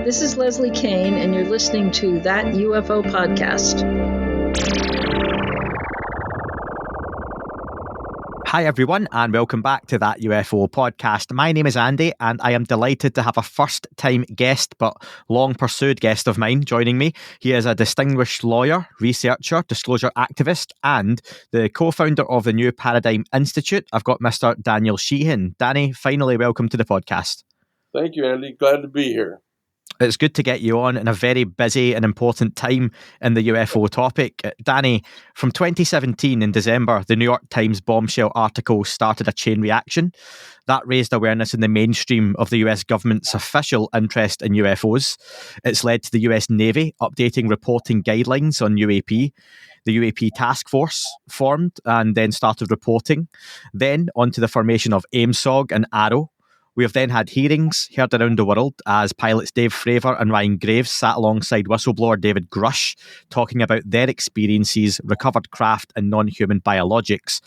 This is Leslie Kane, and you're listening to That UFO Podcast. Hi everyone, and welcome back to That UFO Podcast. My name is Andy, and I am delighted to have a first-time guest, but long-pursued guest of mine joining me. He is a distinguished lawyer, researcher, disclosure activist, and the co-founder of the New Paradigm Institute. I've got Mr. Daniel Sheehan. Danny, finally welcome to the podcast. Thank you, Andy. Glad to be here. It's good to get you on in a very busy and important time in the UFO topic. Danny, from 2017 in December, the New York Times bombshell article started a chain reaction. That raised awareness in the mainstream of the US government's official interest in UFOs. It's led to the US Navy updating reporting guidelines on UAP. The UAP task force formed and then started reporting. Then onto the formation of AIMSOG and ARROW. We have then had hearings heard around the world as pilots Dave Fravor and Ryan Graves sat alongside whistleblower David Grush talking about their experiences, recovered craft and non-human biologics.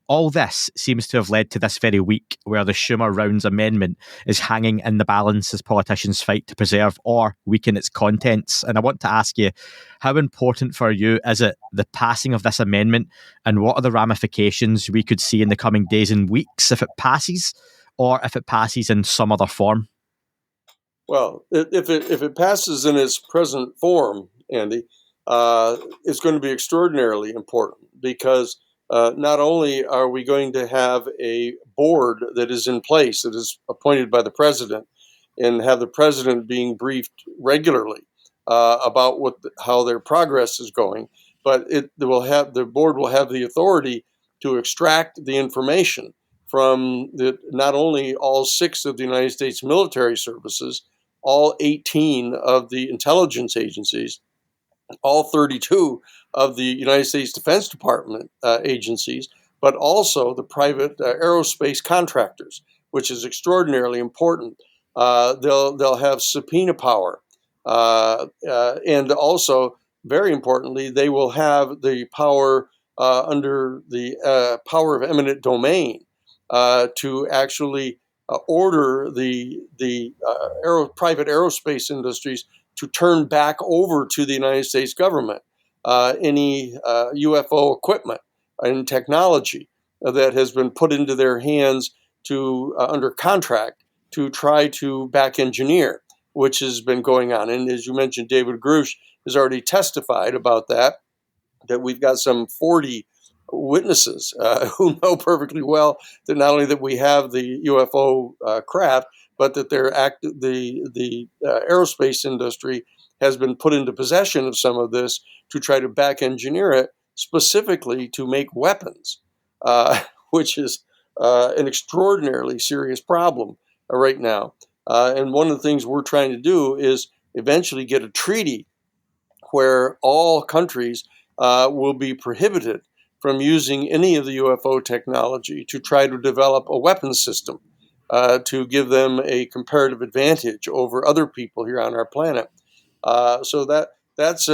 All this seems to have led to this very week where the Schumer-Rounds amendment is hanging in the balance as politicians fight to preserve or weaken its contents. And I want to ask you, how important for you is it, the passing of this amendment, and what are the ramifications we could see in the coming days and weeks if it passes? Or if it passes in some other form? Well, if it passes in its present form, Andy, it's going to be extraordinarily important because not only are we going to have a board that is in place, that is appointed by the president, and have the president being briefed regularly about how their progress is going, but the board will have the authority to extract the information from not only all 6 of the United States military services, all 18 of the intelligence agencies, all 32 of the United States Defense Department agencies, but also the private aerospace contractors, which is extraordinarily important. They'll have subpoena power, and also, very importantly, they will have the power under the power of eminent domain. To actually order the private aerospace industries to turn back over to the United States government any UFO equipment and technology that has been put into their hands to under contract to try to back engineer, which has been going on. And as you mentioned, David Grush has already testified about that we've got some 40 witnesses who know perfectly well that not only that we have the UFO craft, but that the aerospace industry has been put into possession of some of this to try to back engineer it specifically to make weapons, which is an extraordinarily serious problem right now. And one of the things we're trying to do is eventually get a treaty where all countries will be prohibited from using any of the UFO technology to try to develop a weapons system to give them a comparative advantage over other people here on our planet. So that's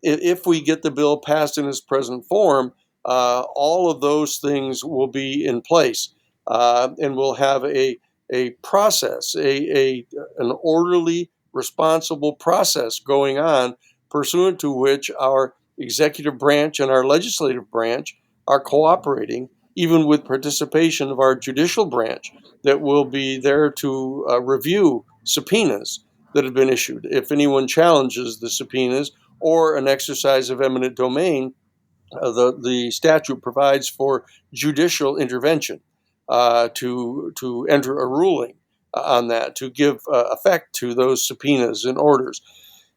if we get the bill passed in its present form, all of those things will be in place, and we'll have a process, an orderly, responsible process going on, pursuant to which our executive branch and our legislative branch are cooperating, even with participation of our judicial branch that will be there to review subpoenas that have been issued. If anyone challenges the subpoenas or an exercise of eminent domain, the statute provides for judicial intervention to enter a ruling on that, to give effect to those subpoenas and orders.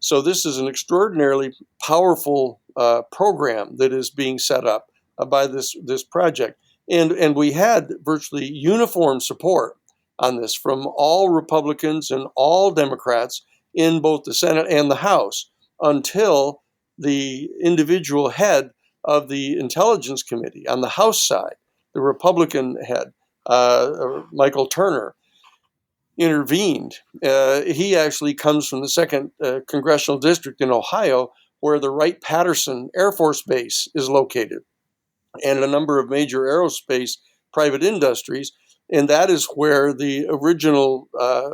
So this is an extraordinarily powerful program that is being set up by this project. And we had virtually uniform support on this from all Republicans and all Democrats in both the Senate and the House until the individual head of the Intelligence Committee on the House side, the Republican head, Michael Turner, intervened. He actually comes from the 2nd Congressional District in Ohio, where the Wright-Patterson Air Force Base is located, and a number of major aerospace private industries. And that is where the original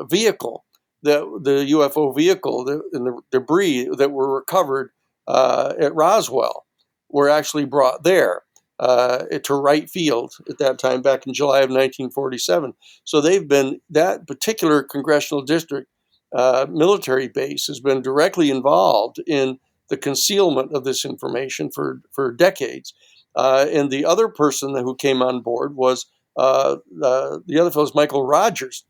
vehicle the UFO vehicle and the debris that were recovered at Roswell were actually brought there to Wright Field at that time, back in July of 1947. So that particular congressional district military base has been directly involved in the concealment of this information for decades. And the other person who came on board was the other fellow is Michael Rogers,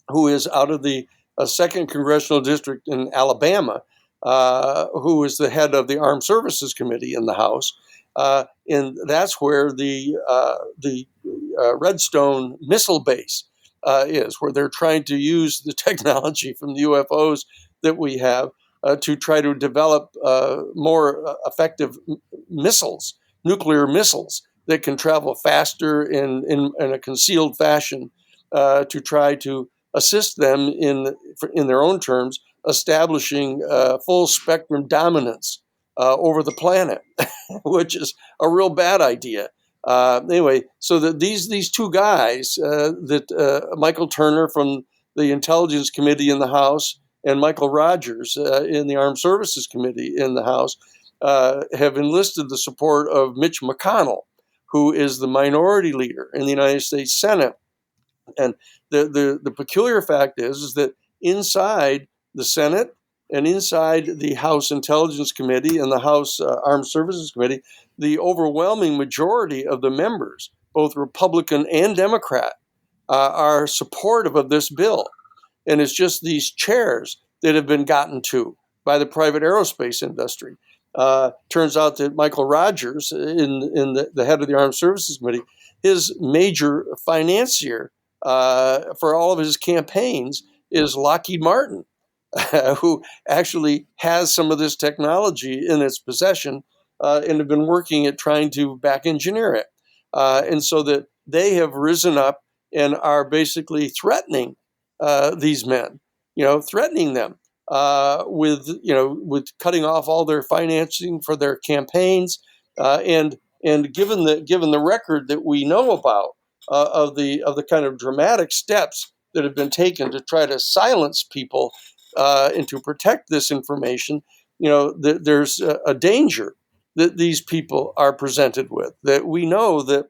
who is out of the second congressional district in Alabama, who is the head of the Armed Services Committee in the House. And that's where the Redstone missile base is, where they're trying to use the technology from the UFOs that we have to try to develop more effective missiles, nuclear missiles that can travel faster in a concealed fashion to try to assist them in their own terms, establishing full spectrum dominance over the planet, which is a real bad idea. Anyway, so that these two guys, Michael Turner from the Intelligence Committee in the House and Michael Rogers in the Armed Services Committee in the House, have enlisted the support of Mitch McConnell, who is the minority leader in the United States Senate. And the peculiar fact is that inside the Senate and inside the House Intelligence Committee and the House Armed Services Committee, the overwhelming majority of the members, both Republican and Democrat, are supportive of this bill. And it's just these chairs that have been gotten to by the private aerospace industry. Turns out that Michael Rogers, in the head of the Armed Services Committee, his major financier for all of his campaigns is Lockheed Martin, who actually has some of this technology in its possession and have been working at trying to back engineer it. And so that they have risen up and are basically threatening these men, threatening them with cutting off all their financing for their campaigns. And given the record that we know about of the kind of dramatic steps that have been taken to try to silence people and to protect this information, there's a danger that these people are presented with. That we know that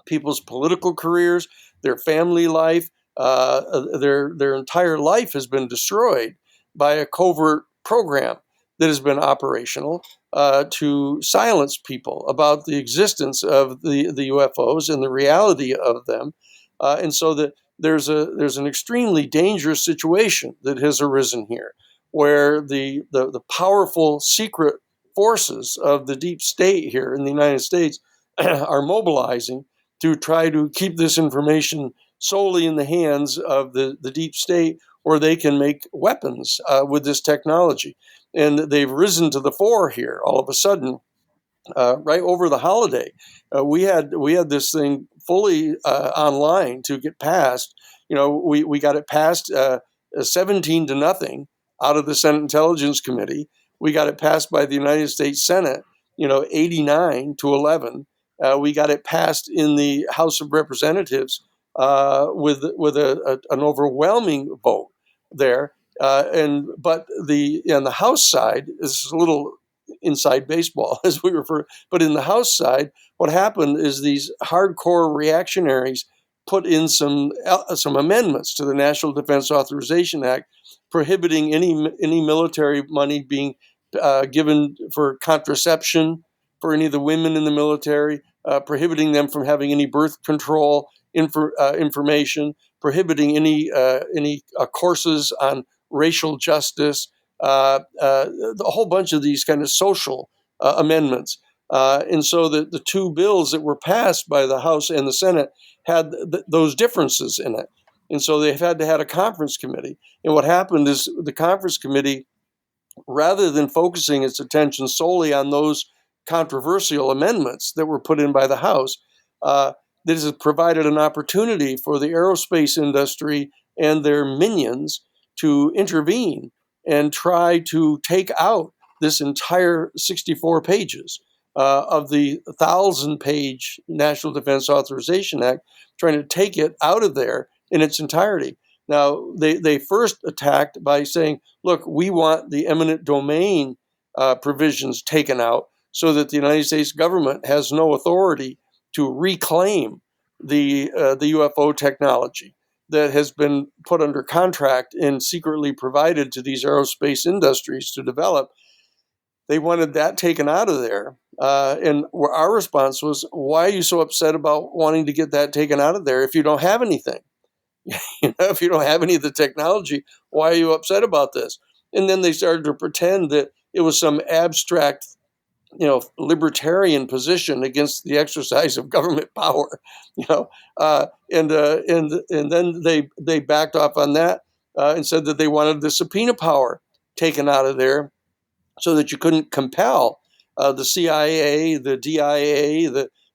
people's political careers, their family life, their entire life has been destroyed by a covert program that has been operational to silence people about the existence of the UFOs and the reality of them. And so that there's an extremely dangerous situation that has arisen here, where the powerful secret forces of the deep state here in the United States are mobilizing to try to keep this information solely in the hands of the deep state, or they can make weapons with this technology. And they've risen to the fore here all of a sudden, right over the holiday. We had this thing fully online to get passed. We got it passed 17-0 out of the Senate Intelligence Committee. We got it passed by the United States Senate, 89-11. We got it passed in the House of Representatives with an overwhelming vote there. But on the House side, this is a little inside baseball, as we refer. But in the House side, what happened is these hardcore reactionaries put in some amendments to the National Defense Authorization Act, prohibiting any military money being given for contraception for any of the women in the military, prohibiting them from having any birth control information, prohibiting any courses on racial justice, a whole bunch of these kind of social amendments. And so the two bills that were passed by the House and the Senate had those differences in it. And so they've had to have a conference committee. And what happened is the conference committee, rather than focusing its attention solely on those controversial amendments that were put in by the House, this has provided an opportunity for the aerospace industry and their minions to intervene and try to take out this entire 64 pages of the 1,000-page National Defense Authorization Act, trying to take it out of there in its entirety. Now, they first attacked by saying, look, we want the eminent domain provisions taken out so that the United States government has no authority to reclaim the UFO technology that has been put under contract and secretly provided to these aerospace industries to develop. They wanted that taken out of there. And our response was, why are you so upset about wanting to get that taken out of there if you don't have anything? If you don't have any of the technology, why are you upset about this? And then they started to pretend that it was some abstract, libertarian position against the exercise of government power, and then they backed off on that and said that they wanted the subpoena power taken out of there so that you couldn't compel the CIA, the DIA,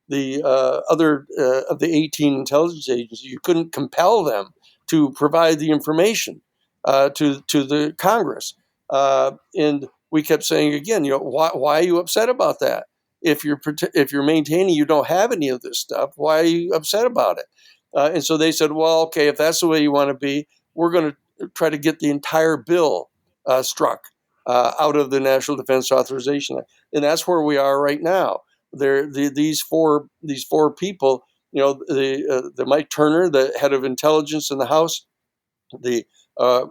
the other of the 18 intelligence agencies. You couldn't compel them to provide the information to the Congress. And we kept saying again, why are you upset about that? If you're maintaining you don't have any of this stuff, why are you upset about it? And so they said, well, okay, if that's the way you want to be, we're going to try to get the entire bill struck out of the National Defense Authorization Act, and that's where we are right now. These four people, the Mike Turner, the head of intelligence in the House, the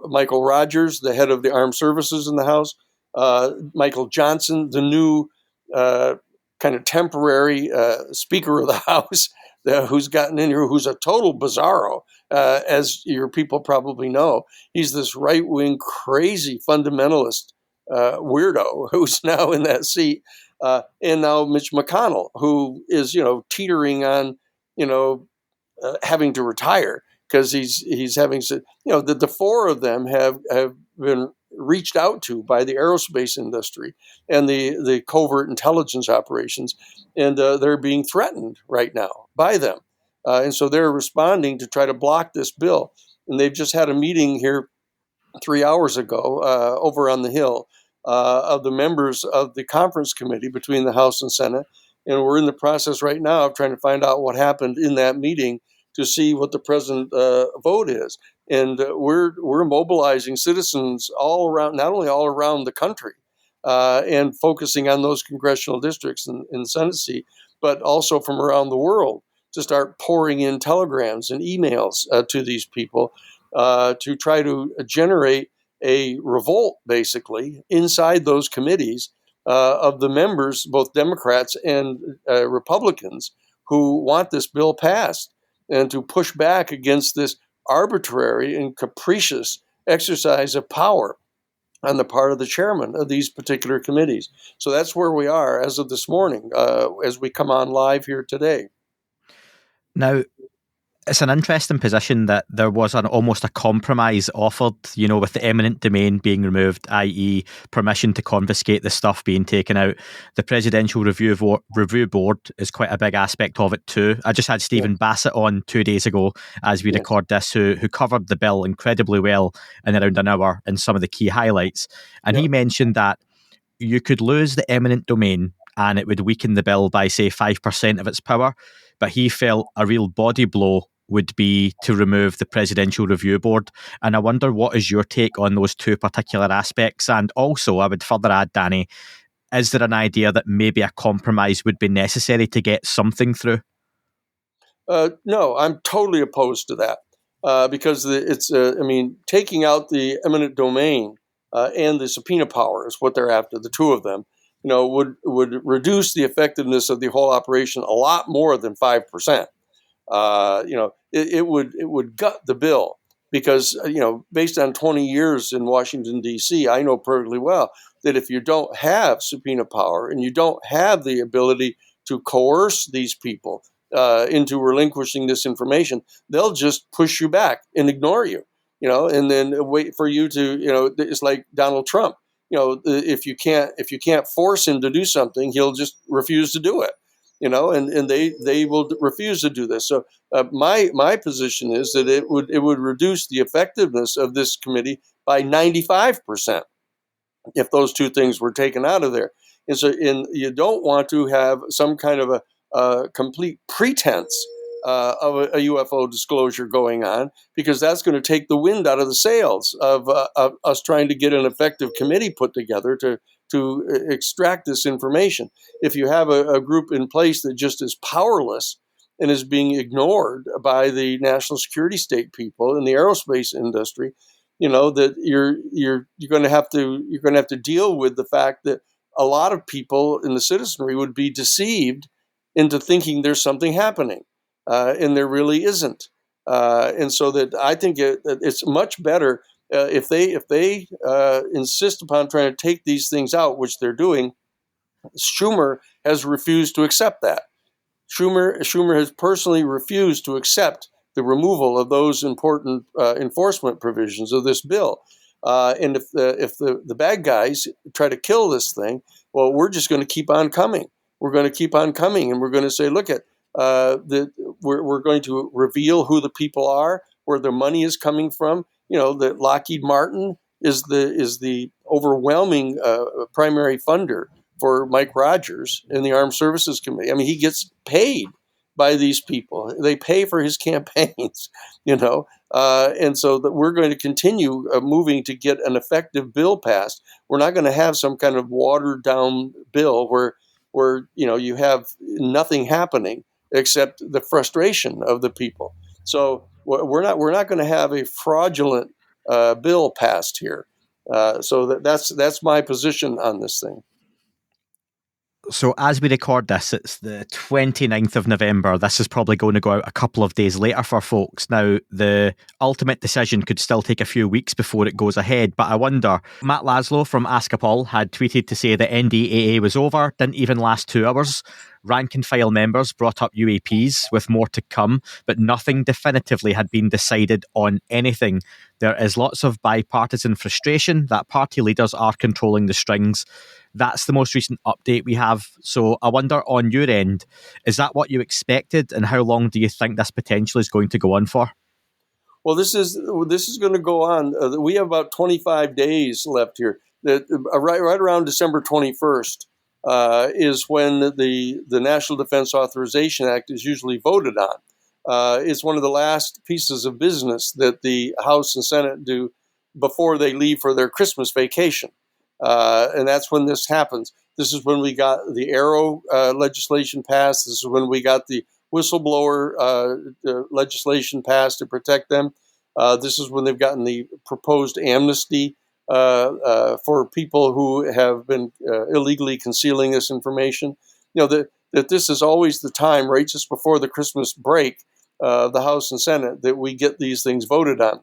Michael Rogers, the head of the Armed Services in the House, Michael Johnson, the new kind of temporary Speaker of the House, who's gotten in here, who's a total bizarro, as your people probably know. He's this right-wing, crazy fundamentalist weirdo who's now in that seat, and now Mitch McConnell, who is teetering on having to retire because he's having the four of them have been reached out to by the aerospace industry and the covert intelligence operations, and they're being threatened right now by them, and so they're responding to try to block this bill. And they've just had a meeting here 3 hours ago over on the Hill of the members of the conference committee between the House and Senate. And we're in the process right now of trying to find out what happened in that meeting to see what the present vote is. And we're mobilizing citizens all around, not only all around the country, and focusing on those congressional districts in the Senate seat, but also from around the world to start pouring in telegrams and emails to these people to try to generate a revolt, basically, inside those committees of the members, both Democrats and Republicans, who want this bill passed, and to push back against this arbitrary and capricious exercise of power on the part of the chairman of these particular committees. So that's where we are as of this morning, as we come on live here today. Now, it's an interesting position that there was almost a compromise offered, with the eminent domain being removed, i.e. permission to confiscate the stuff being taken out. The Presidential Review Board is quite a big aspect of it too. I just had Stephen Bassett on 2 days ago as we record this, who covered the bill incredibly well in around an hour and some of the key highlights. And he mentioned that you could lose the eminent domain and it would weaken the bill by, say, 5% of its power. But he felt a real body blow would be to remove the Presidential Review Board. And I wonder, what is your take on those two particular aspects? And also, I would further add, Danny, is there an idea that maybe a compromise would be necessary to get something through? No, I'm totally opposed to that because taking out the eminent domain and the subpoena power is what they're after, the two of them, would reduce the effectiveness of the whole operation a lot more than 5%. It would gut the bill because, based on 20 years in Washington, D.C., I know perfectly well that if you don't have subpoena power and you don't have the ability to coerce these people into relinquishing this information, they'll just push you back and ignore you, and then wait for you to, it's like Donald Trump. If you can't force him to do something, he'll just refuse to do it. And they will refuse to do this. So my position is that it would reduce the effectiveness of this committee by 95% if those two things were taken out of there. And so you don't want to have some kind of a complete pretense of a UFO disclosure going on, because that's going to take the wind out of the sails of us trying to get an effective committee put together to extract this information. If you have a group in place that just is powerless and is being ignored by the national security state people in the aerospace industry, that you're going to have to deal with the fact that a lot of people in the citizenry would be deceived into thinking there's something happening, and there really isn't. And so that I think it's much better if they insist upon trying to take these things out, which they're doing. Schumer has refused to accept that. Schumer has personally refused to accept the removal of those important enforcement provisions of this bill. And if the bad guys try to kill this thing, well, we're just going to keep on coming. We're going to keep on coming, and we're going to say, look at we're going to reveal who the people are, where their money is coming from. That Lockheed Martin is the overwhelming primary funder for Mike Rogers in the Armed Services Committee. I mean, he gets paid by these people. They pay for his campaigns, and so that we're going to continue moving to get an effective bill passed. We're not going to have some kind of watered down bill where you have nothing happening except the frustration of the people. So we're not going to have a fraudulent bill passed here. So that's my position on this thing. So as we record this, it's the 29th of November. This is probably going to go out a couple of days later for folks. Now, the ultimate decision could still take a few weeks before it goes ahead, but I wonder, Matt Laszlo from Ask a Paul had tweeted to say the NDAA was over, didn't even last 2 hours. Rank and file members brought up UAPs with more to come, but nothing definitively had been decided on anything. There is lots of bipartisan frustration that party leaders are controlling the strings. That's the most recent update we have. So I wonder, on your end, is that what you expected, and how long do you think this potentially is going to go on for? Well, this is going to go on. We have about 25 days left here. Right around December 21st is when the National Defense Authorization Act is usually voted on. It's one of the last pieces of business that the House and Senate do before they leave for their Christmas vacation. And that's when this happens. This is when we got the Aero legislation passed. This is when we got the whistleblower legislation passed to protect them. This is when they've gotten the proposed amnesty for people who have been illegally concealing this information. That this is always the time, right just before the Christmas break, the House and Senate, that we get these things voted on.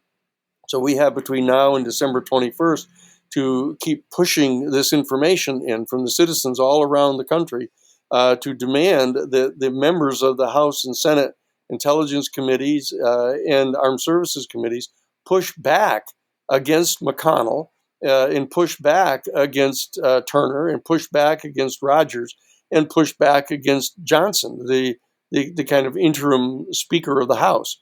So we have between now and December 21st to keep pushing this information in from the citizens all around the country to demand that the members of the House and Senate Intelligence Committees and Armed Services Committees push back against McConnell and push back against Turner and push back against Rogers and push back against Johnson, the kind of interim Speaker of the House.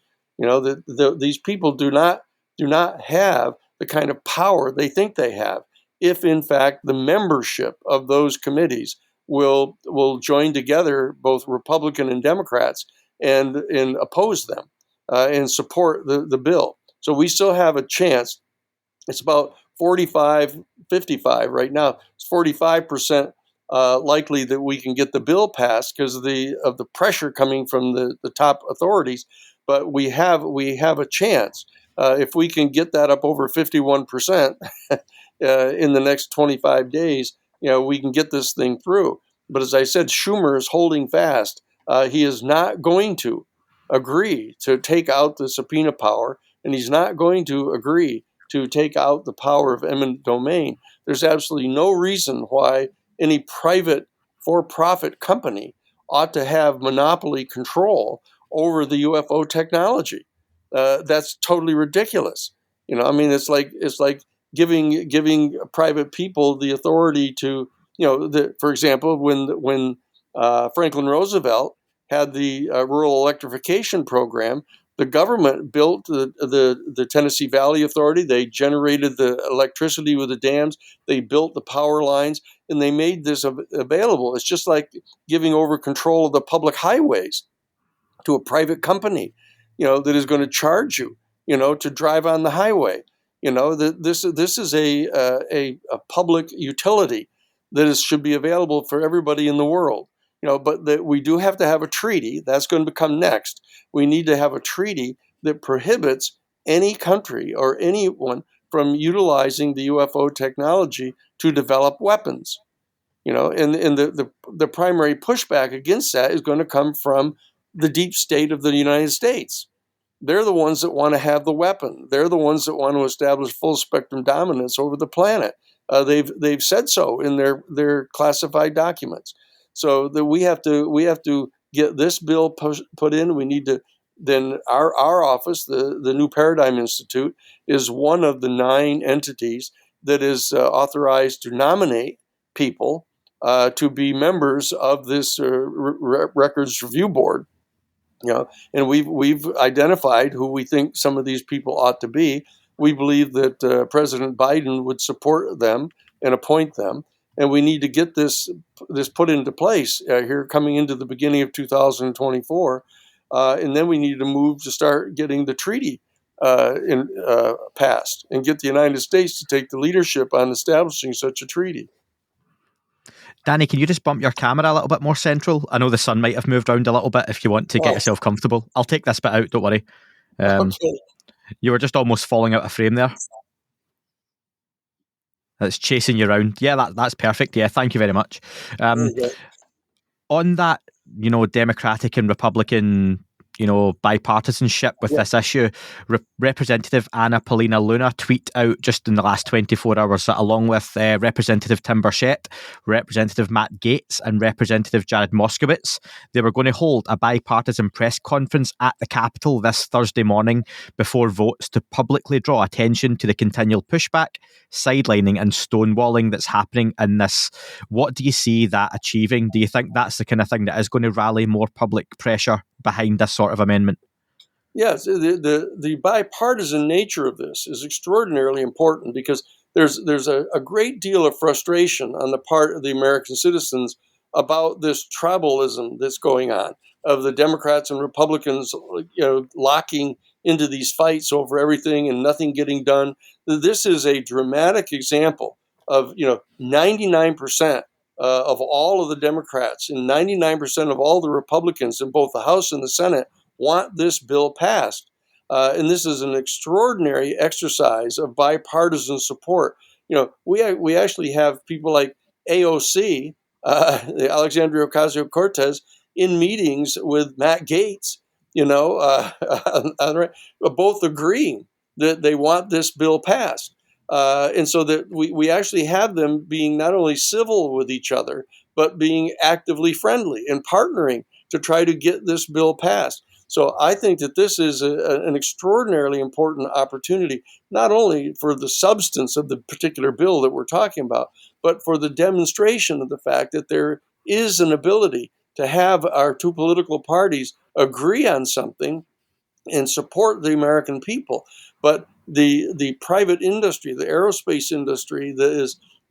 These people do not have the kind of power they think they have, if in fact the membership of those committees will join together, both Republican and Democrats, and oppose them and support the bill. So we still have a chance. It's about 45-55 right now. It's 45% likely that we can get the bill passed because of the pressure coming from the top authorities. But we have a chance. If we can get that up over 51% in the next 25 days, we can get this thing through. But as I said, Schumer is holding fast. He is not going to agree to take out the subpoena power, and he's not going to agree to take out the power of eminent domain. There's absolutely no reason why any private for-profit company ought to have monopoly control over the UFO technology. That's totally ridiculous. It's like giving private people the authority to, for example, when Franklin Roosevelt had the rural electrification program, the government built the Tennessee Valley Authority. They generated the electricity with the dams. They built the power lines, and they made this available. It's just like giving over control of the public highways to a private company, that is going to charge you, to drive on the highway. This is a public utility that should be available for everybody in the world. But that we do have to have a treaty. That's going to come next. We need to have a treaty that prohibits any country or anyone from utilizing the UFO technology to develop weapons. And the primary pushback against that is going to come from the deep state of the United States. They're the ones that want to have the weapon. They're the ones that want to establish full spectrum dominance over the planet. They've said so in their classified documents. So that we have to get this bill put in. We need to then our office, the New Paradigm Institute, is one of the 9 entities that is authorized to nominate people to be members of this records review board. And we've identified who we think some of these people ought to be. We believe that President Biden would support them and appoint them, and we need to get this put into place here coming into the beginning of 2024, and then we need to move to start getting the treaty passed and get the United States to take the leadership on establishing such a treaty. Danny, can you just bump your camera a little bit more central? I know the sun might have moved around a little bit if you want to get yourself comfortable. I'll take this bit out, don't worry. Okay. You were just almost falling out of frame there. It's chasing you around. Yeah, that's perfect. Yeah, thank you very much. On that, Democratic and Republican, bipartisanship with this issue, Representative Anna Paulina Luna tweet out just in the last 24 hours that along with Representative Tim Burchett, Representative Matt Gaetz and Representative Jared Moskowitz, they were going to hold a bipartisan press conference at the Capitol this Thursday morning before votes to publicly draw attention to the continual pushback, sidelining and stonewalling that's happening in this. What do you see that achieving? Do you think that's the kind of thing that is going to rally more public pressure behind this sort of amendment? Yes, the bipartisan nature of this is extraordinarily important because there's a great deal of frustration on the part of the American citizens about this tribalism that's going on, of the Democrats and Republicans, locking into these fights over everything and nothing getting done. This is a dramatic example of 99% of all of the Democrats and 99% of all the Republicans in both the House and the Senate want this bill passed. And this is an extraordinary exercise of bipartisan support. We actually have people like AOC, Alexandria Ocasio-Cortez, in meetings with Matt Gaetz, both agreeing that they want this bill passed. And so that we actually have them being not only civil with each other, but being actively friendly and partnering to try to get this bill passed. So I think that this is an extraordinarily important opportunity, not only for the substance of the particular bill that we're talking about, but for the demonstration of the fact that there is an ability to have our two political parties agree on something and support the American people. But the private industry, the aerospace industry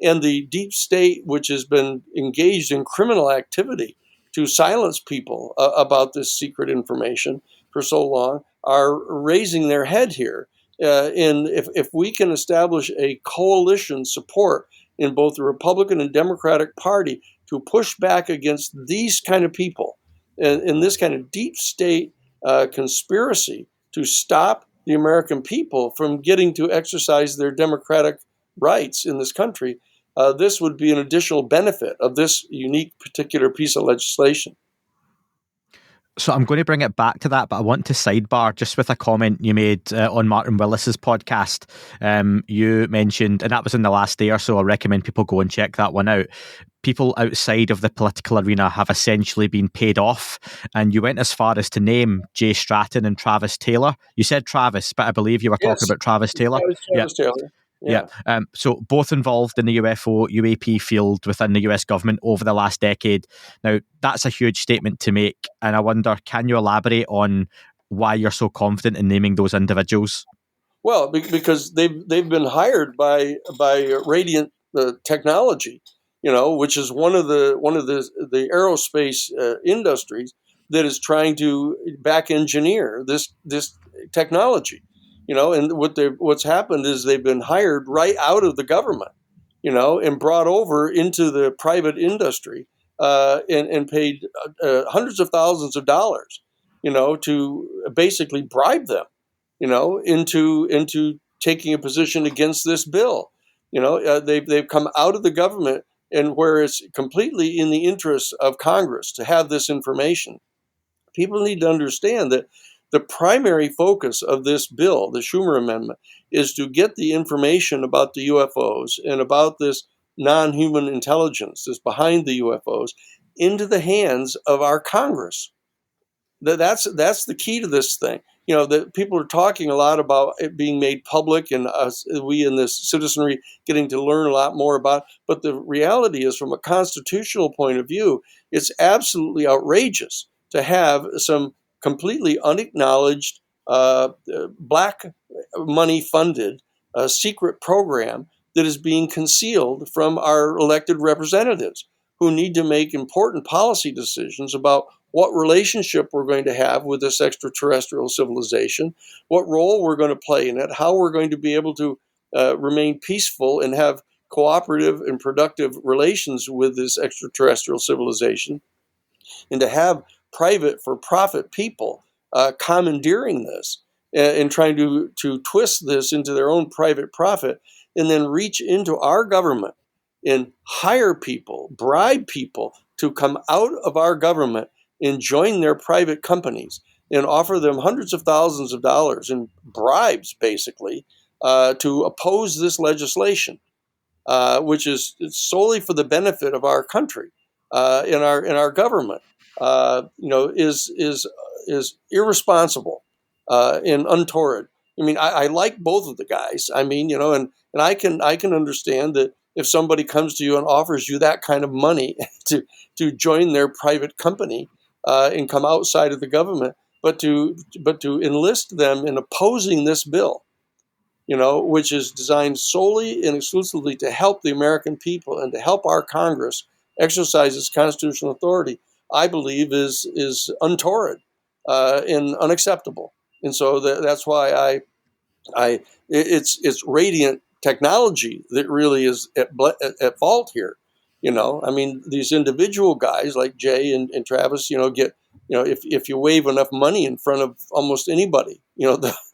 and the deep state, which has been engaged in criminal activity to silence people about this secret information for so long, are raising their head here. And if we can establish a coalition support in both the Republican and Democratic Party to push back against these kind of people and this kind of deep state conspiracy to stop the American people from getting to exercise their democratic rights in this country, this would be an additional benefit of this unique particular piece of legislation. So I'm going to bring it back to that, but I want to sidebar just with a comment you made on Martin Willis's podcast. You mentioned, and that was in the last day or so, I recommend people go and check that one out. People outside of the political arena have essentially been paid off, and you went as far as to name Jay Stratton and Travis Taylor. You said Travis, but I believe you were talking about Travis Taylor. Travis Taylor. Yeah. So both involved in the UFO UAP field within the US government over the last decade. Now, that's a huge statement to make. And I wonder, can you elaborate on why you're so confident in naming those individuals? Well, because they've been hired by Radiance Technology, which is one of the aerospace industries that is trying to back engineer this technology. And what's happened is they've been hired right out of the government, and brought over into the private industry, and paid hundreds of thousands of dollars, to basically bribe them, into taking a position against this bill. They've come out of the government, and where it's completely in the interest of Congress to have this information. People need to understand that the primary focus of this bill, the Schumer Amendment, is to get the information about the UFOs and about this non-human intelligence that's behind the UFOs into the hands of our Congress. That's the key to this thing. That people are talking a lot about it being made public, and we in this citizenry getting to learn a lot more about. But the reality is, from a constitutional point of view, it's absolutely outrageous to have some completely unacknowledged, black money funded secret program that is being concealed from our elected representatives, who need to make important policy decisions about what relationship we're going to have with this extraterrestrial civilization, what role we're going to play in it, how we're going to be able to remain peaceful and have cooperative and productive relations with this extraterrestrial civilization, and to have private for-profit people commandeering this and trying to twist this into their own private profit, and then reach into our government and hire people, bribe people to come out of our government and join their private companies, and offer them hundreds of thousands of dollars in bribes, basically, to oppose this legislation, which is solely for the benefit of our country, in our government, is irresponsible and untoward. I mean, I like both of the guys. I mean, and I can understand that if somebody comes to you and offers you that kind of money to join their private company, and come outside of the government, but to enlist them in opposing this bill, which is designed solely and exclusively to help the American people and to help our Congress exercise its constitutional authority, I believe is untoward and unacceptable. And so that's why it's Radiant Technology that really is at fault here. I mean, these individual guys like Jay and Travis, get, if you wave enough money in front of almost anybody,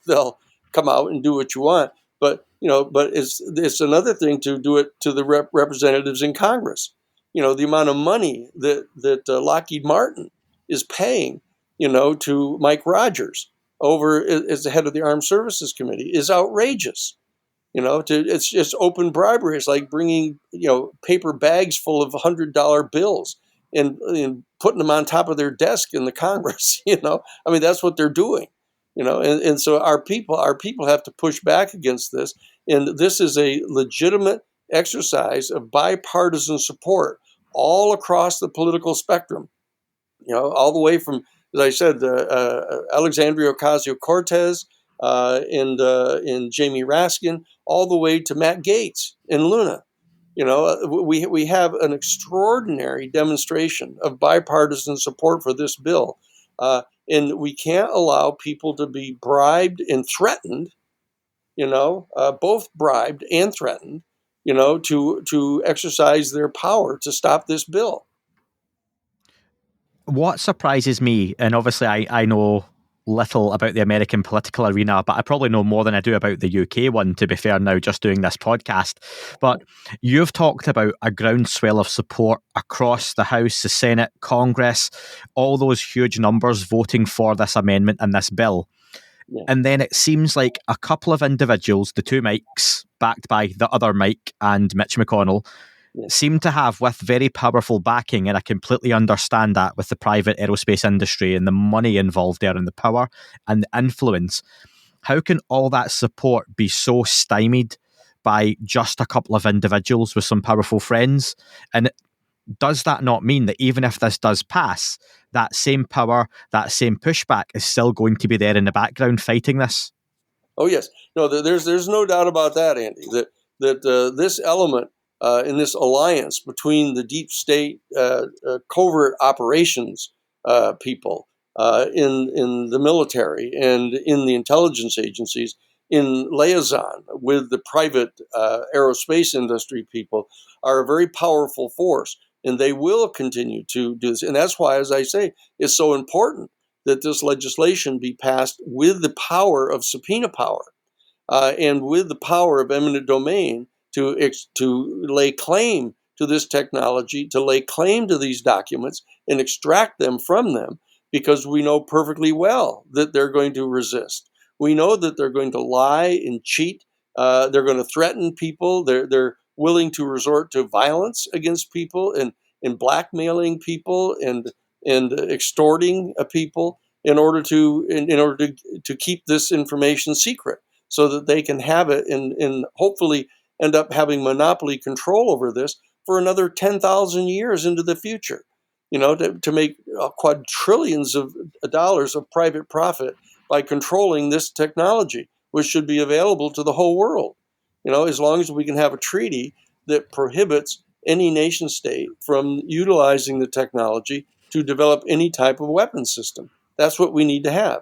they'll come out and do what you want. But, but it's another thing to do it to the representatives in Congress. The amount of money that Lockheed Martin is paying, to Mike Rogers over as the head of the Armed Services Committee is outrageous. It's just open bribery. It's like bringing, paper bags full of $100 bills and putting them on top of their desk in the Congress. I mean, that's what they're doing. And so our people have to push back against this. And this is a legitimate exercise of bipartisan support all across the political spectrum. All the way from, as I said, Alexandria Ocasio-Cortez and Jamie Raskin, all the way to Matt Gaetz and Luna. We have an extraordinary demonstration of bipartisan support for this bill, and we can't allow people to be bribed and threatened. Both bribed and threatened. To exercise their power to stop this bill. What surprises me, and obviously I know little about the American political arena, but I probably know more than I do about the UK one, to be fair now, just doing this podcast. But you've talked about a groundswell of support across the House, the Senate, Congress, all those huge numbers voting for this amendment and this bill. Yeah. And then it seems like a couple of individuals, the two Mikes, backed by the other Mike and Mitch McConnell, seem to have, with very powerful backing, and I completely understand that with the private aerospace industry and the money involved there and the power and the influence, how can all that support be so stymied by just a couple of individuals with some powerful friends? And does that not mean that even if this does pass, that same power, that same pushback is still going to be there in the background fighting this? Oh, yes. No, there's no doubt about that, Andy, that this element in this alliance between the deep state covert operations people in the military and in the intelligence agencies, in liaison with the private aerospace industry people, are a very powerful force, and they will continue to do this. And that's why, as I say, it's so important that this legislation be passed with the power of subpoena power and with the power of eminent domain to lay claim to this technology, to lay claim to these documents and extract them from them, because we know perfectly well that they're going to resist. We know that they're going to lie and cheat. They're going to threaten people. They're willing to resort to violence against people and blackmailing people and extorting people in order to keep this information secret, so that they can have it and hopefully end up having monopoly control over this for another 10,000 years into the future, to make quadrillions of dollars of private profit by controlling this technology, which should be available to the whole world. As long as we can have a treaty that prohibits any nation state from utilizing the technology to develop any type of weapon system. That's what we need to have.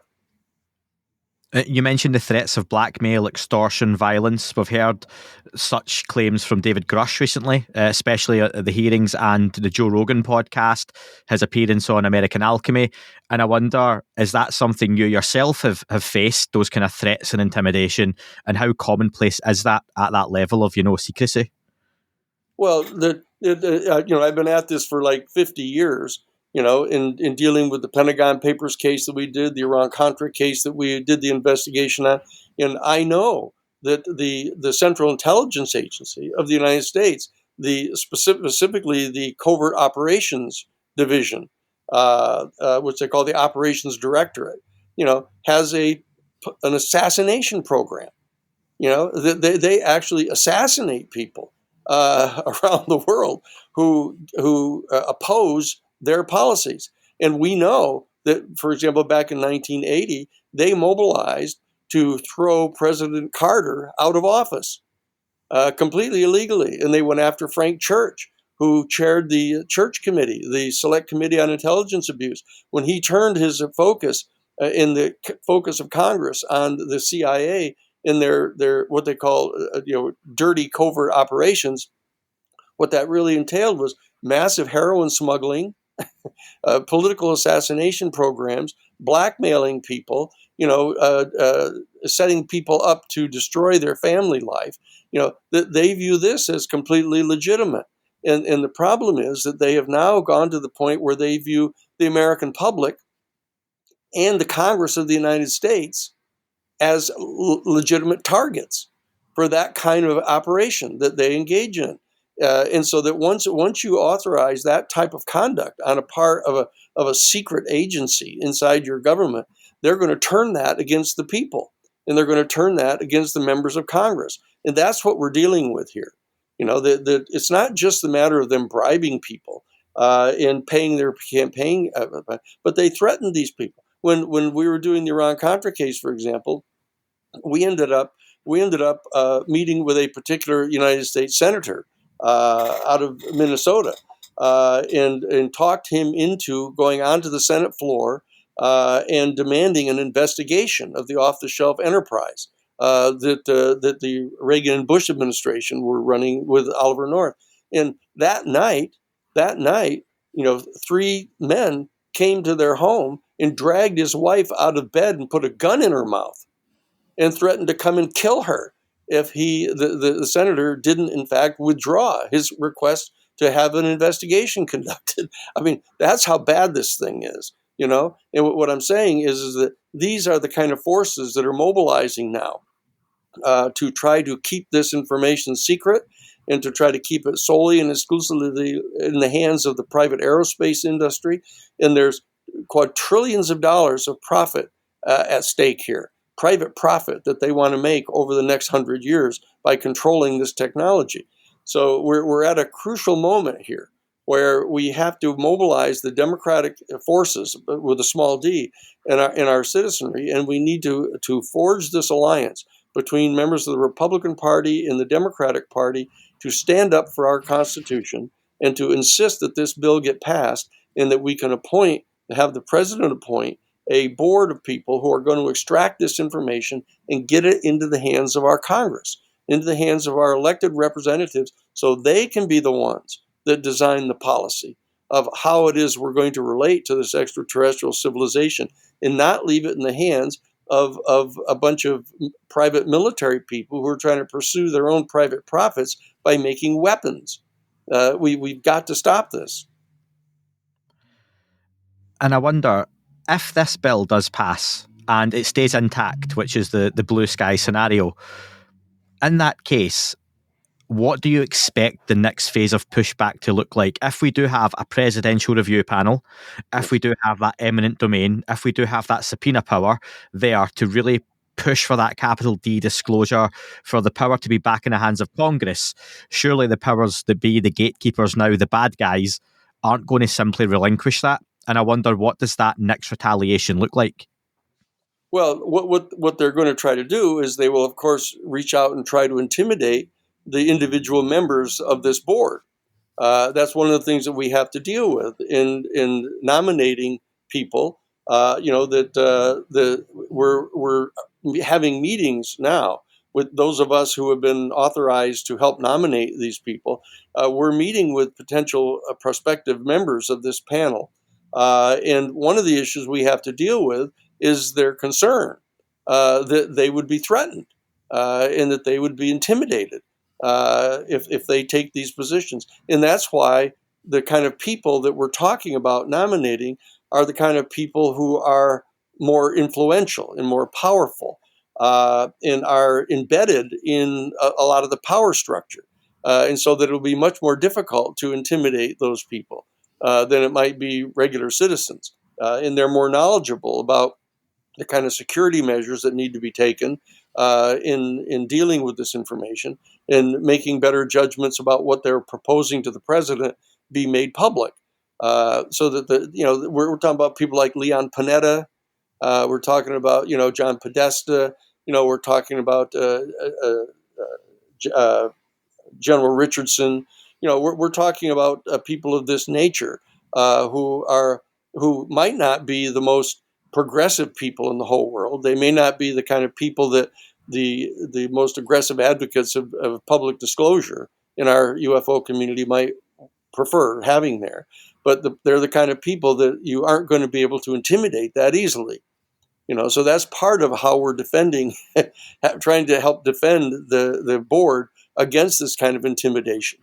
You mentioned the threats of blackmail, extortion, violence. We've heard such claims from David Grush recently, especially at the hearings and the Joe Rogan podcast, his appearance on American Alchemy. And I wonder, is that something you yourself have faced, those kind of threats and intimidation? And how commonplace is that at that level of, secrecy? Well, I've been at this for like 50 years, in dealing with the Pentagon Papers case that we did, the Iran-Contra case that we did the investigation on. And I know that the Central Intelligence Agency of the United States, specifically the Covert Operations Division, which they call the Operations Directorate, has an assassination program. They actually assassinate people around the world who oppose their policies. And we know that, for example, back in 1980, they mobilized to throw President Carter out of office completely illegally. And they went after Frank Church, who chaired the Church Committee, the Select Committee on Intelligence Abuse, when he turned his focus in the focus of Congress on the CIA in their what they call dirty covert operations. What that really entailed was massive heroin smuggling, political assassination programs, blackmailing people, setting people up to destroy their family life. They view this as completely legitimate. And the problem is that they have now gone to the point where they view the American public and the Congress of the United States as legitimate targets for that kind of operation that they engage in. And so that once you authorize that type of conduct on a part of a secret agency inside your government, they're going to turn that against the people, and they're going to turn that against the members of Congress. And that's what we're dealing with here. It's not just the matter of them bribing people and paying their campaign, but they threaten these people. When we were doing the Iran-Contra case, for example, we ended up meeting with a particular United States senator out of Minnesota and talked him into going onto the Senate floor and demanding an investigation of the off-the-shelf enterprise that the Reagan and Bush administration were running with Oliver North. And that night, 3 men came to their home and dragged his wife out of bed and put a gun in her mouth and threatened to come and kill her if the senator didn't, in fact, withdraw his request to have an investigation conducted. I mean, that's how bad this thing is, And what I'm saying is that these are the kind of forces that are mobilizing now to try to keep this information secret and to try to keep it solely and exclusively in the hands of the private aerospace industry. And there's quadrillions of dollars of profit at stake here. Private profit that they want to make over the next 100 years by controlling this technology. So we're at a crucial moment here where we have to mobilize the democratic forces with a small d in our citizenry, and we need to forge this alliance between members of the Republican Party and the Democratic Party to stand up for our Constitution and to insist that this bill get passed and that we can appoint to have the president appoint a board of people who are going to extract this information and get it into the hands of our Congress, into the hands of our elected representatives, so they can be the ones that design the policy of how it is we're going to relate to this extraterrestrial civilization, and not leave it in the hands of a bunch of private military people who are trying to pursue their own private profits by making weapons. We've got to stop this. And I wonder if this bill does pass and it stays intact, which is the blue sky scenario. In that case, what do you expect the next phase of pushback to look like? If we do have a presidential review panel, if we do have that eminent domain, if we do have that subpoena power there to really push for that capital D disclosure, for the power to be back in the hands of Congress, surely the powers that be, the gatekeepers now, the bad guys, aren't going to simply relinquish that. And I wonder, what does that next retaliation look like? Well, what they're going to try to do is they will, of course, reach out and try to intimidate the individual members of this board. That's one of the things that we have to deal with in nominating people. We're having meetings now with those of us who have been authorized to help nominate these people. We're meeting with potential prospective members of this panel. And one of the issues we have to deal with is their concern that they would be threatened and that they would be intimidated if they take these positions. And that's why the kind of people that we're talking about nominating are the kind of people who are more influential and more powerful and are embedded in a lot of the power structure. And so that it'll be much more difficult to intimidate those people than it might be regular citizens. And they're more knowledgeable about the kind of security measures that need to be taken in dealing with this information and making better judgments about what they're proposing to the president be made public. So that we're talking about people like Leon Panetta. We're talking about John Podesta. We're talking about General Richardson. We're talking about people of this nature who might not be the most progressive people in the whole world. They may not be the kind of people that the most aggressive advocates of public disclosure in our UFO community might prefer having there. But they're the kind of people that you aren't going to be able to intimidate that easily. So that's part of how we're defending, trying to help defend the board against this kind of intimidation.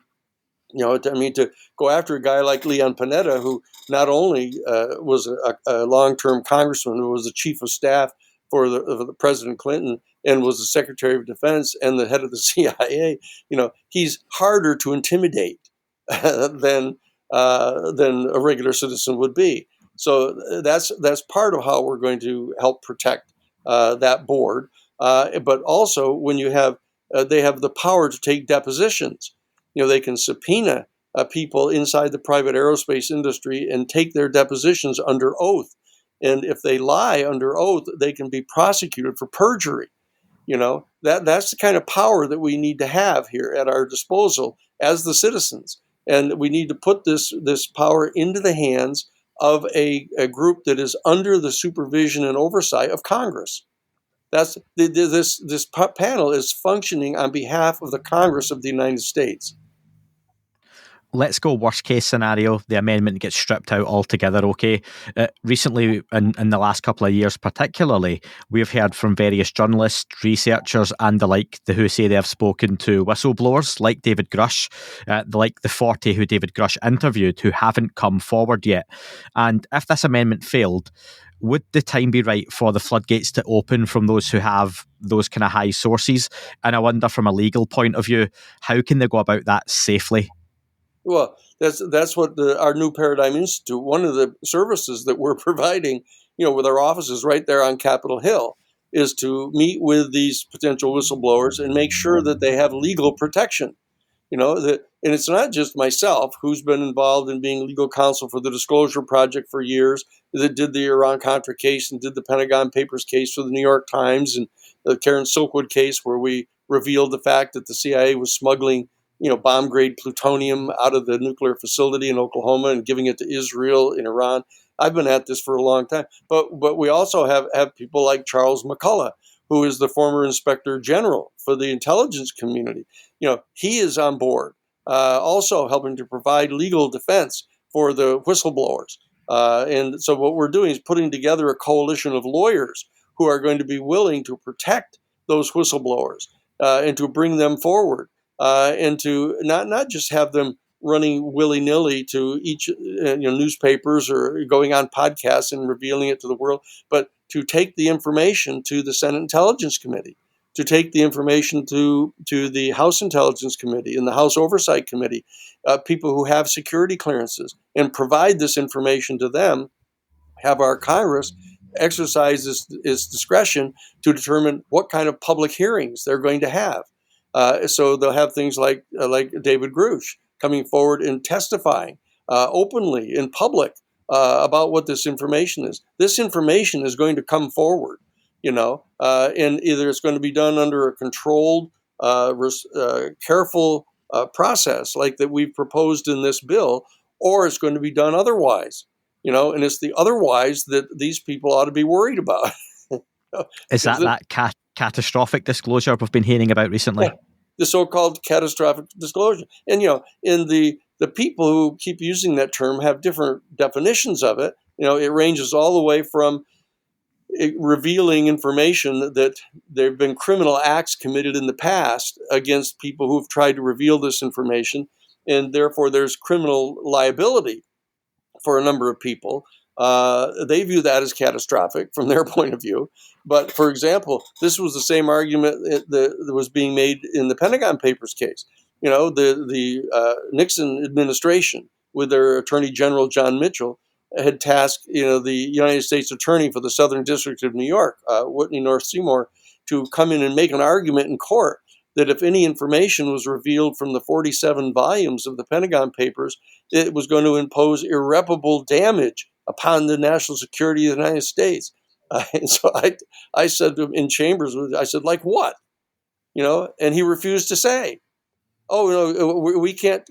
To go after a guy like Leon Panetta, who not only was a long-term congressman, who was the chief of staff for the President Clinton and was the Secretary of Defense and the head of the CIA, he's harder to intimidate than a regular citizen would be. So that's part of how we're going to help protect that board. But also, when you have they have the power to take depositions. They can subpoena people inside the private aerospace industry and take their depositions under oath. And if they lie under oath, they can be prosecuted for perjury. That's the kind of power that we need to have here at our disposal as the citizens. And we need to put this power into the hands of a group that is under the supervision and oversight of Congress. This panel is functioning on behalf of the Congress of the United States. Let's go worst case scenario. The amendment gets stripped out altogether, okay? Recently, in the last couple of years particularly, we've heard from various journalists, researchers and the like, who say they have spoken to whistleblowers like David Grush, like the 40 who David Grush interviewed, who haven't come forward yet. And if this amendment failed, would the time be right for the floodgates to open from those who have those kind of high sources? And I wonder, from a legal point of view, how can they go about that safely? Well, that's what our New Paradigm Institute, one of the services that we're providing, with our offices right there on Capitol Hill, is to meet with these potential whistleblowers and make sure that they have legal protection. And it's not just myself who's been involved in being legal counsel for the Disclosure Project for years, that did the Iran-Contra case and did the Pentagon Papers case for the New York Times, and the Karen Silkwood case where we revealed the fact that the CIA was smuggling bomb-grade plutonium out of the nuclear facility in Oklahoma and giving it to Israel and Iran. I've been at this for a long time. But we also have people like Charles McCullough, who is the former Inspector General for the intelligence community. He is on board, also helping to provide legal defense for the whistleblowers. And so what we're doing is putting together a coalition of lawyers who are going to be willing to protect those whistleblowers and to bring them forward and to not just have them running willy-nilly to each newspapers or going on podcasts and revealing it to the world, but to take the information to the Senate Intelligence Committee, to take the information to the House Intelligence Committee and the House Oversight Committee, people who have security clearances, and provide this information to them, have our Congress exercise its discretion to determine what kind of public hearings they're going to have. So they'll have things like David Grush coming forward and testifying openly in public about what this information is. This information is going to come forward, and either it's going to be done under a controlled, careful process like that we've proposed in this bill, or it's going to be done otherwise. And it's the otherwise that these people ought to be worried about. Is that catastrophic disclosure we've been hearing about recently? Yeah, the so-called catastrophic disclosure. And, in the people who keep using that term have different definitions of it. It ranges all the way from revealing information that there have been criminal acts committed in the past against people who've tried to reveal this information, and therefore there's criminal liability for a number of people. They view that as catastrophic from their point of view. But, for example, this was the same argument that was being made in the Pentagon Papers case. The Nixon administration, with their Attorney General John Mitchell, had tasked the United States Attorney for the Southern District of New York, Whitney North Seymour, to come in and make an argument in court that if any information was revealed from the 47 volumes of the Pentagon Papers, it was going to impose irreparable damage upon the national security of the United States. And so I said to him in chambers, I said, like what? And he refused to say. Oh, no,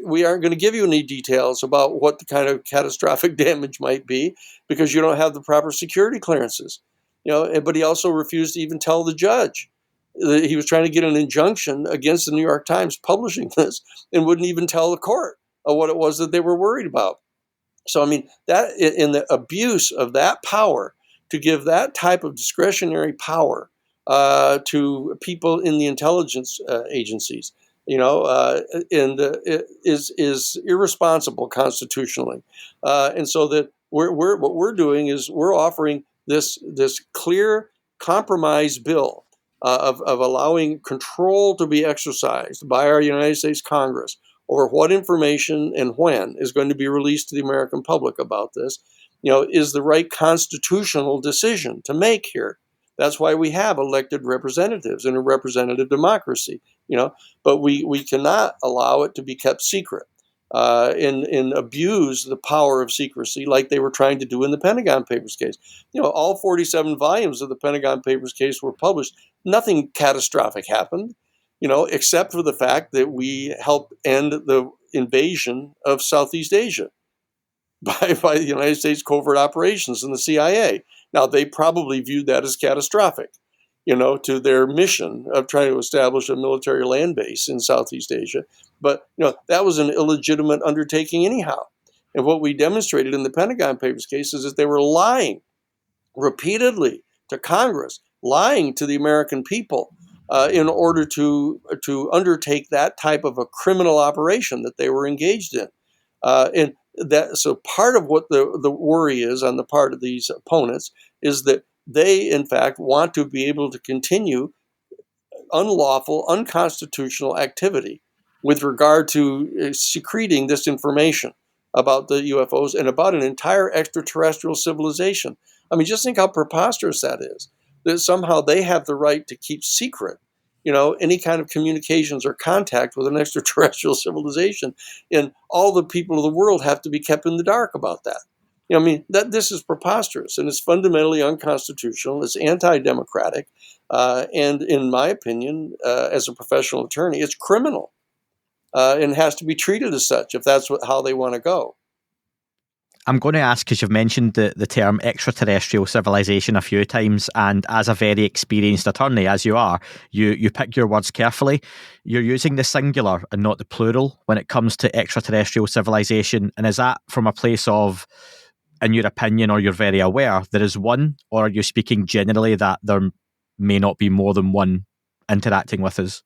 we aren't going to give you any details about what the kind of catastrophic damage might be because you don't have the proper security clearances. But he also refused to even tell the judge. He was trying to get an injunction against the New York Times publishing this and wouldn't even tell the court what it was that they were worried about. So, that in the abuse of that power to give that type of discretionary power to people in the intelligence agencies, is irresponsible constitutionally. And so that what we're doing is we're offering this clear compromise bill of allowing control to be exercised by our United States Congress over what information and when is going to be released to the American public about this, is the right constitutional decision to make here. That's why we have elected representatives in a representative democracy, but we cannot allow it to be kept secret and abuse the power of secrecy like they were trying to do in the Pentagon Papers case. All 47 volumes of the Pentagon Papers case were published. Nothing catastrophic happened, except for the fact that we helped end the invasion of Southeast Asia by the United States covert operations and the CIA. Now, they probably viewed that as catastrophic, to their mission of trying to establish a military land base in Southeast Asia. But, that was an illegitimate undertaking anyhow. And what we demonstrated in the Pentagon Papers case is that they were lying repeatedly to Congress, lying to the American people in order to undertake that type of a criminal operation that they were engaged in. So part of what the worry is on the part of these opponents is that they, in fact, want to be able to continue unlawful, unconstitutional activity with regard to secreting this information about the UFOs and about an entire extraterrestrial civilization. Just think how preposterous that is, that somehow they have the right to keep secret, any kind of communications or contact with an extraterrestrial civilization, and all the people of the world have to be kept in the dark about that. This is preposterous, and it's fundamentally unconstitutional. It's anti-democratic, and in my opinion, as a professional attorney, it's criminal, and has to be treated as such if that's how they want to go. I'm going to ask, because you've mentioned the term extraterrestrial civilization a few times, and as a very experienced attorney, as you are, you pick your words carefully. You're using the singular and not the plural when it comes to extraterrestrial civilization. And is that from a place of, in your opinion, or you're very aware, there is one, or are you speaking generally that there may not be more than one interacting with us?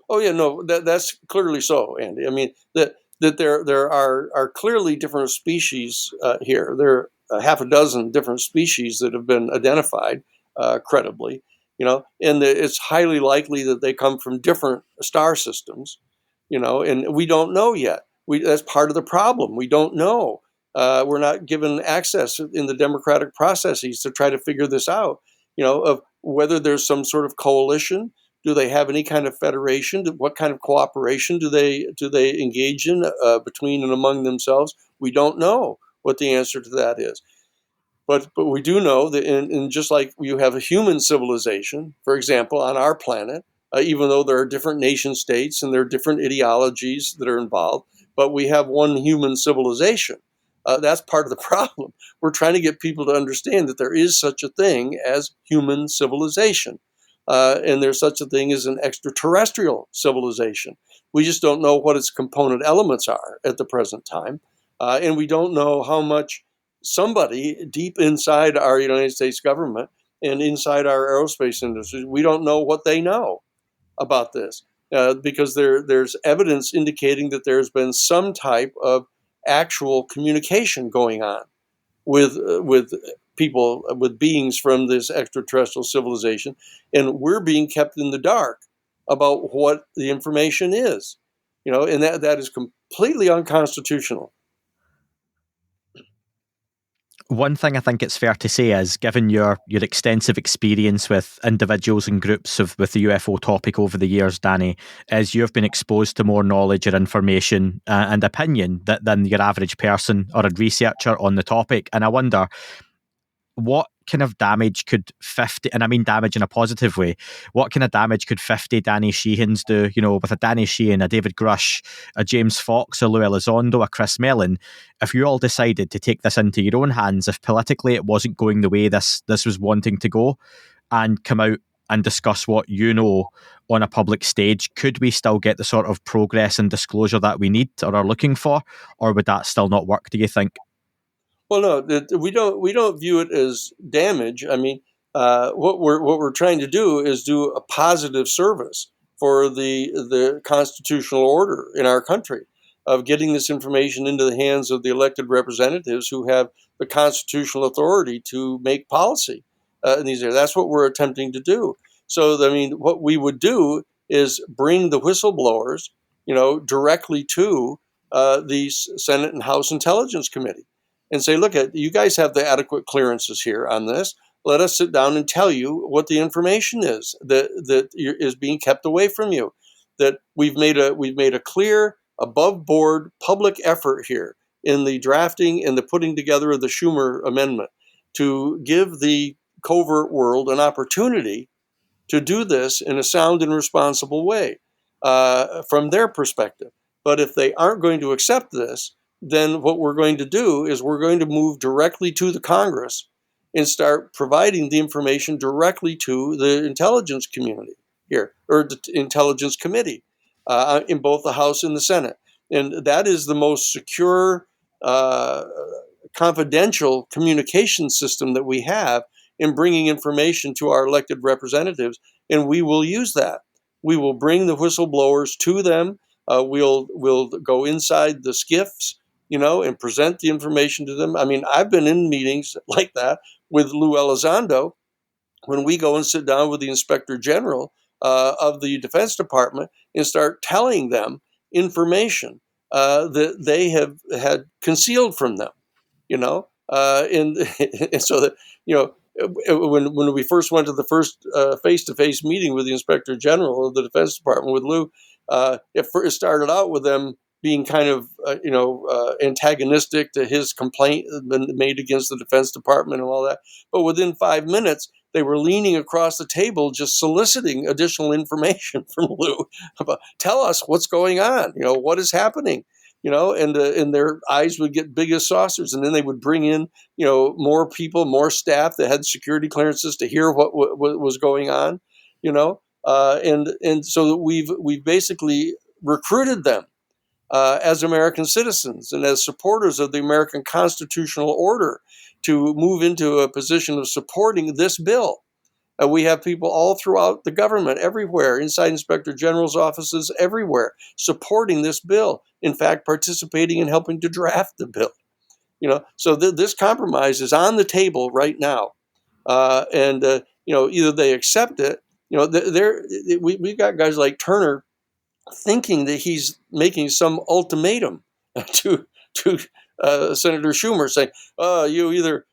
Oh yeah, no, that's clearly so, Andy. I mean that there are clearly different species here. There are half a dozen different species that have been identified credibly, and it's highly likely that they come from different star systems, and we don't know yet. That's part of the problem. We don't know. We're not given access in the democratic processes to try to figure this out, of whether there's some sort of coalition. Do they have any kind of federation? What kind of cooperation do they engage in between and among themselves? We don't know what the answer to that is. But we do know that in just like you have a human civilization, for example, on our planet, even though there are different nation states and there are different ideologies that are involved, but we have one human civilization. That's part of the problem. We're trying to get people to understand that there is such a thing as human civilization. And there's such a thing as an extraterrestrial civilization. We just don't know what its component elements are at the present time. And we don't know how much somebody deep inside our United States government and inside our aerospace industry, we don't know what they know about this. Because there's evidence indicating that there's been some type of actual communication going on with people, with beings from this extraterrestrial civilization, and we're being kept in the dark about what the information is, and that is completely unconstitutional. One thing I think it's fair to say is, given your extensive experience with individuals and groups with the UFO topic over the years, Danny, is you've been exposed to more knowledge or information and opinion than your average person or a researcher on the topic. And I wonder, what kind of damage could 50, and I mean damage in a positive way, what kind of damage could 50 Danny Sheehans do, with a Danny Sheehan, a David Grush, a James Fox, a Lou Elizondo, a Chris Mellon, if you all decided to take this into your own hands, if politically it wasn't going the way this was wanting to go, and come out and discuss what on a public stage, could we still get the sort of progress and disclosure that we need or are looking for, or would that still not work, do you think? Well, no, we don't view it as damage. I mean, what we're trying to do is do a positive service for the constitutional order in our country, of getting this information into the hands of the elected representatives who have the constitutional authority to make policy in these areas. That's what we're attempting to do. So, I mean, what we would do is bring the whistleblowers, directly to the Senate and House Intelligence Committee, and say, look, you guys have the adequate clearances here on this. Let us sit down and tell you what the information is that is being kept away from you. That we've made a clear, above board public effort here in the drafting and the putting together of the Schumer amendment to give the covert world an opportunity to do this in a sound and responsible way from their perspective. But if they aren't going to accept this, then what we're going to do is we're going to move directly to the Congress and start providing the information directly to the intelligence community here, or the intelligence committee in both the House and the Senate. And that is the most secure, confidential communication system that we have in bringing information to our elected representatives, and we will use that. We will bring the whistleblowers to them. We'll go inside the skiffs, and present the information to them. I mean, I've been in meetings like that with Lou Elizondo when we go and sit down with the Inspector General of the Defense Department and start telling them information that they have had concealed from them, and so that, when we first went to the first face-to-face meeting with the Inspector General of the Defense Department with Lou, it started out with them being kind of, antagonistic to his complaint made against the Defense Department and all that. But within 5 minutes, they were leaning across the table, just soliciting additional information from Lou about, tell us what's going on, what is happening. and their eyes would get big as saucers, and then they would bring in, more people, more staff that had security clearances to hear what was going on, and so we've basically recruited them as American citizens and as supporters of the American constitutional order to move into a position of supporting this bill. We have people all throughout the government, everywhere, inside Inspector General's offices, everywhere, supporting this bill. In fact, participating and helping to draft the bill. So this compromise is on the table right now, and either they accept it. We've got guys like Turner thinking that he's making some ultimatum to Senator Schumer, saying, you either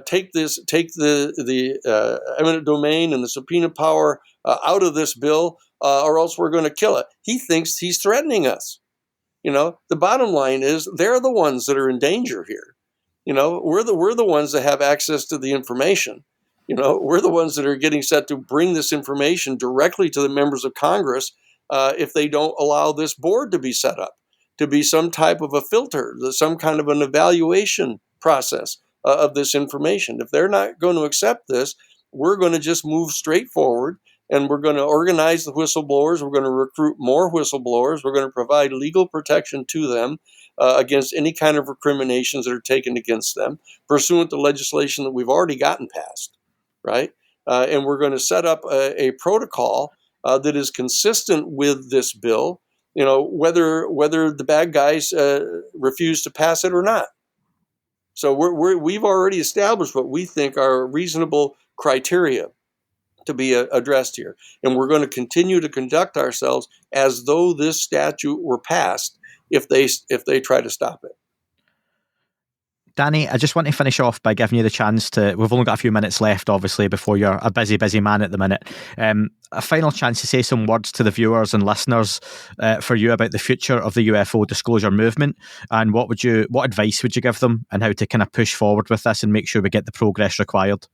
take the eminent domain and the subpoena power out of this bill, or else we're going to kill it. He thinks he's threatening us. The bottom line is they're the ones that are in danger here. We're the ones that have access to the information. We're the ones that are getting set to bring this information directly to the members of Congress if they don't allow this board to be set up, to be some type of a filter, some kind of an evaluation process of this information. If they're not going to accept this, we're going to just move straight forward, and we're going to organize the whistleblowers. We're going to recruit more whistleblowers. We're going to provide legal protection to them against any kind of recriminations that are taken against them, pursuant to legislation that we've already gotten passed, right? And we're going to set up a protocol that is consistent with this bill, whether the bad guys refuse to pass it or not. So we've already established what we think are reasonable criteria to be addressed here, and we're going to continue to conduct ourselves as though this statute were passed if they try to stop it. Danny, I just want to finish off by giving you the chance to, we've only got a few minutes left, obviously, before you're a busy man at the minute. A final chance to say some words to the viewers and listeners for you about the future of the UFO disclosure movement, and what advice would you give them and how to kind of push forward with this and make sure we get the progress required?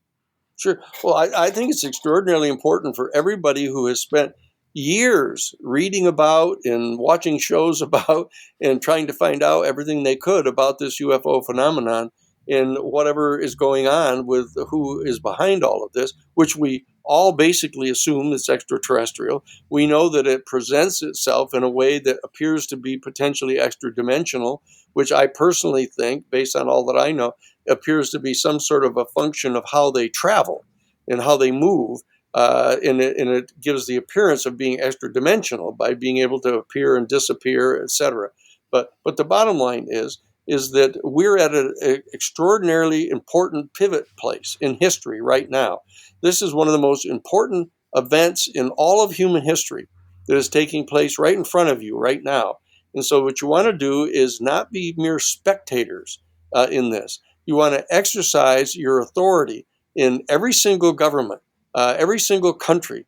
Sure. Well, I think it's extraordinarily important for everybody who has spent years reading about and watching shows about and trying to find out everything they could about this UFO phenomenon and whatever is going on with who is behind all of this, which we all basically assume is extraterrestrial. We know that it presents itself in a way that appears to be potentially extra-dimensional, which I personally think, based on all that I know, appears to be some sort of a function of how they travel and how they move. And it gives the appearance of being extra-dimensional by being able to appear and disappear, etc. But the bottom line is that we're at an extraordinarily important pivot place in history right now. This is one of the most important events in all of human history that is taking place right in front of you right now. And so what you want to do is not be mere spectators in this. You want to exercise your authority in every single government, every single country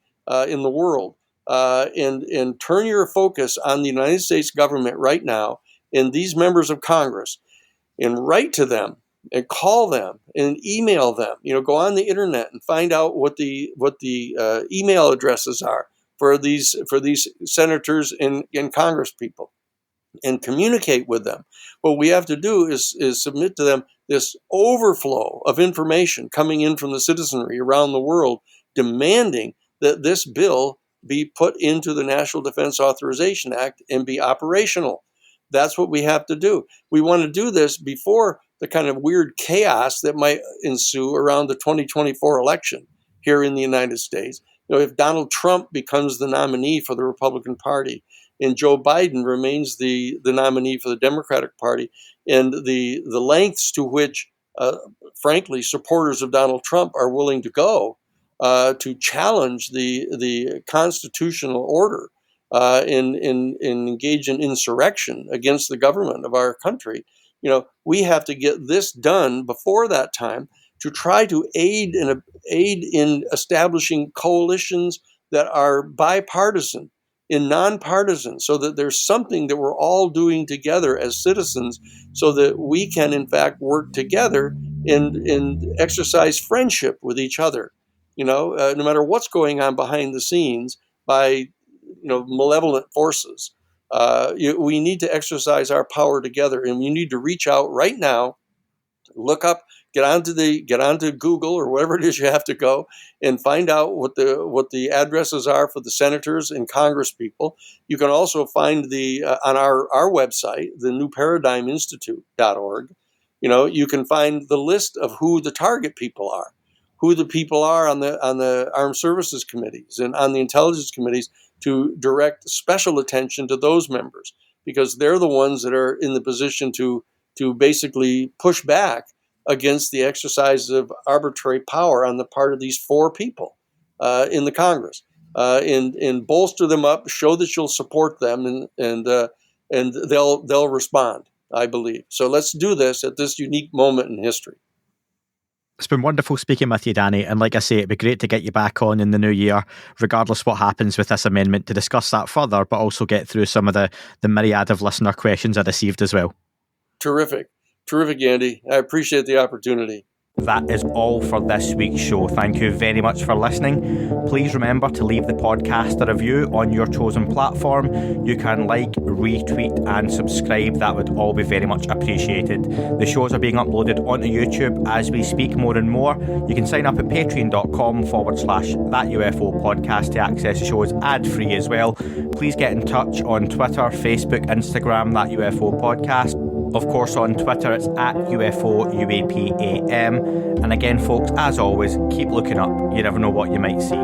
in the world, and turn your focus on the United States government right now and these members of Congress, and write to them and call them and email them. Go on the internet and find out what the email addresses are for these senators and Congress people, and communicate with them. What we have to do is submit to them this overflow of information coming in from the citizenry around the world, demanding that this bill be put into the National Defense Authorization Act and be operational. That's what we have to do. We want to do this before the kind of weird chaos that might ensue around the 2024 election here in the United States. If Donald Trump becomes the nominee for the Republican Party and Joe Biden remains the nominee for the Democratic Party, and the lengths to which, frankly, supporters of Donald Trump are willing to go to challenge the constitutional order and engage in insurrection against the government of our country, we have to get this done before that time to try to aid in establishing coalitions that are bipartisan and nonpartisan, so that there's something that we're all doing together as citizens, so that we can in fact work together and exercise friendship with each other, no matter what's going on behind the scenes by malevolent forces. We need to exercise our power together, and we need to reach out right now, look up, get onto Google or wherever it is you have to go, and find out what the addresses are for the senators and Congress people. You can also find on our website, the newparadigminstitute.org. You can find the list of who the target people are, who the people are on the armed services committees and on the intelligence committees, to direct special attention to those members, because they're the ones that are in the position to basically push back against the exercise of arbitrary power on the part of these four people in the Congress, and bolster them up, show that you'll support them, and they'll respond, I believe. So let's do this at this unique moment in history. It's been wonderful speaking with you, Danny. And like I say, it'd be great to get you back on in the new year, regardless what happens with this amendment, to discuss that further, but also get through some of the myriad of listener questions I received as well. Terrific, Andy. I appreciate the opportunity. That is all for this week's show. Thank you very much for listening. Please remember to leave the podcast a review on your chosen platform. You can like, retweet and subscribe. That would all be very much appreciated. The shows are being uploaded onto YouTube as we speak more and more. You can sign up at patreon.com/thatUFO podcast to access the shows ad-free as well. Please get in touch on Twitter, Facebook, Instagram, That UFO Podcast. Of course, on Twitter, it's at UFO UAPAM. And again, folks, as always, keep looking up. You never know what you might see.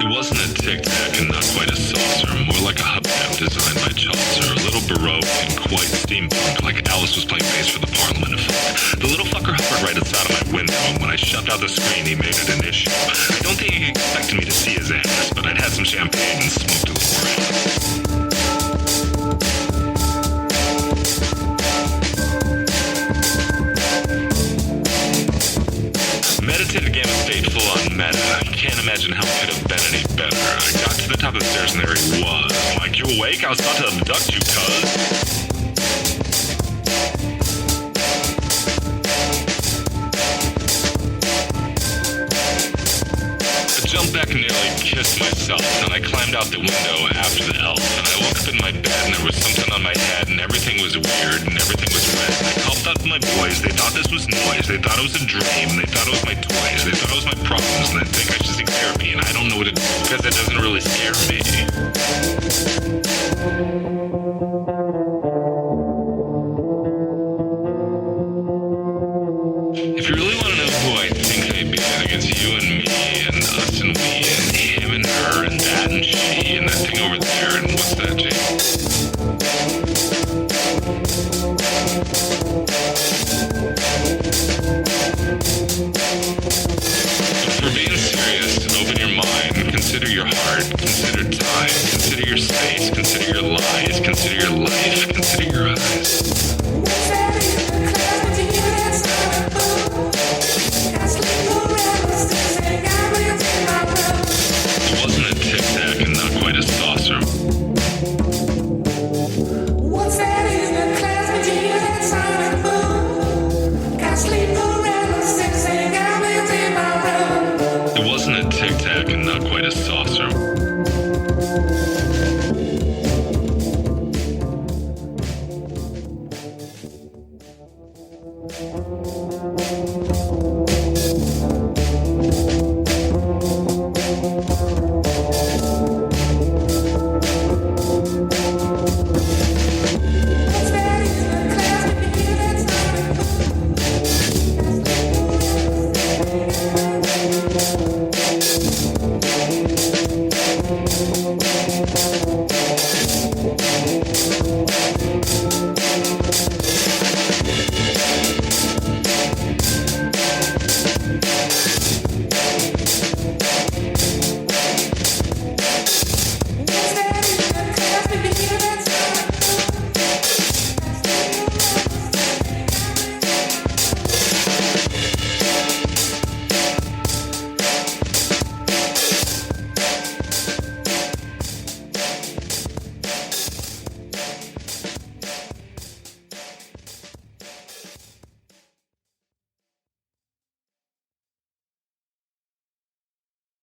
It wasn't a tic-tac and not quite a saucer, more like a hubcap designed by Chaucer, a little Baroque and quite steampunk, like Alice was playing bass for the Parliament of Folk. The little fucker hovered right outside of my window, and when I shoved out the screen, he made it an issue. I don't think he expected me to see his ass, but I'd had some champagne and smoked a little around. Meditative game of Fateful on Meta. I can't imagine how it could have been any better. I got to the top of the stairs and there he was. Like, you awake? I was about to abduct you, cuz. I jumped back and nearly kissed myself, and I climbed out the window after the elf, and I woke up in my bed and there was something on my head and everything was weird and everything was red. And I called out to my boys. They thought this was noise. They thought it was a dream. They thought it was my toys. They thought it was my problems, and they think I should seek therapy, and I don't know what to do because it doesn't really scare me. If you really want to know who I think I be, I think it's you and me and us and we and him and her and that and she and that thing over there and what's that, Jake? But for being serious, open your mind, consider your heart, consider time, consider your space, consider your lies, consider your